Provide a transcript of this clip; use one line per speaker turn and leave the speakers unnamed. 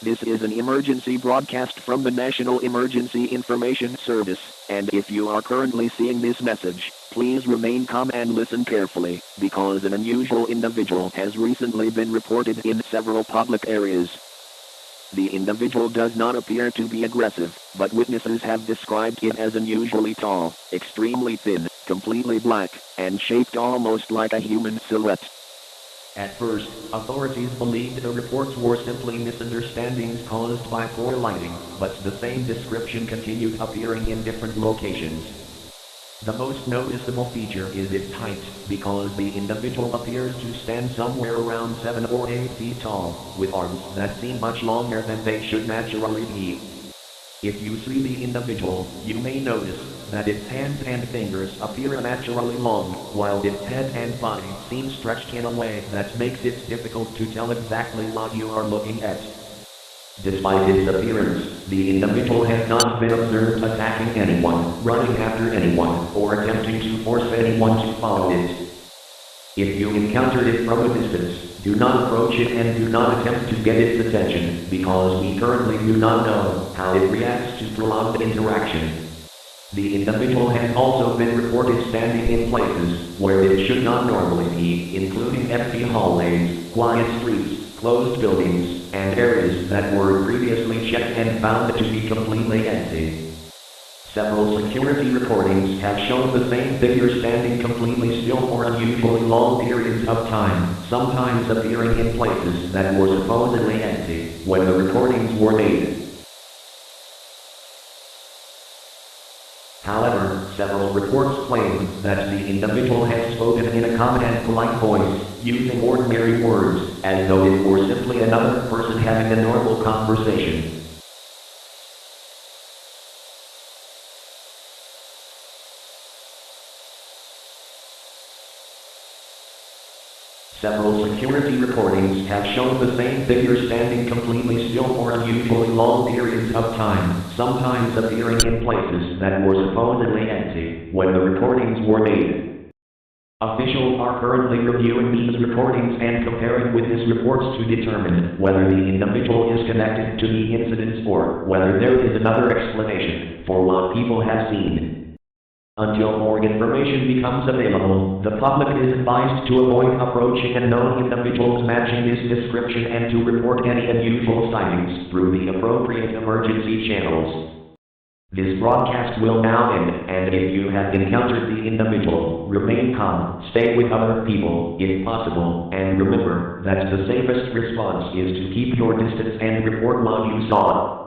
This is an emergency broadcast from the National Emergency Information Service, and if you are currently seeing this message, please remain calm and listen carefully, because an unusual individual has recently been reported in several public areas. The individual does not appear to be aggressive, but witnesses have described it as unusually tall, extremely thin, completely black, and shaped almost like a human silhouette.
At first, authorities believed the reports were simply misunderstandings caused by poor lighting, but the same description continued appearing in different locations. The most noticeable feature is its height, because the individual appears to stand somewhere around 7 or 8 feet tall, with arms that seem much longer than they should naturally be. If you see the individual, you may notice that its hands and fingers appear unnaturally long, while its head and body seem stretched in a way that makes it difficult to tell exactly what you are looking at. Despite its appearance, the individual has not been observed attacking anyone, running after anyone, or attempting to force anyone to follow it. If you encountered it from a distance, do not approach it and do not attempt to get its attention, because we currently do not know how it reacts to prolonged interaction. The individual has also been reported standing in places where it should not normally be, including empty hallways, quiet streets, closed buildings, and areas that were previously checked and found to be completely empty. Several security recordings have shown the same figure standing completely still for unusually long periods of time, sometimes appearing in places that were supposedly empty when the recordings were made. However, several reports claim that the individual has spoken in a calm and polite voice, using ordinary words, as though it were simply another person having a normal conversation. Several security recordings have shown the same figure standing completely still for unusually long periods of time, sometimes appearing in places that were supposedly empty when the recordings were made. Officials are currently reviewing these recordings and comparing witness reports to determine whether the individual is connected to the incidents or whether there is another explanation for what people have seen. Until more information becomes available, the public is advised to avoid approaching unknown individuals matching this description and to report any unusual sightings through the appropriate emergency channels. This broadcast will now end, and if you have encountered the individual, remain calm, stay with other people, if possible, and remember that the safest response is to keep your distance and report what you saw.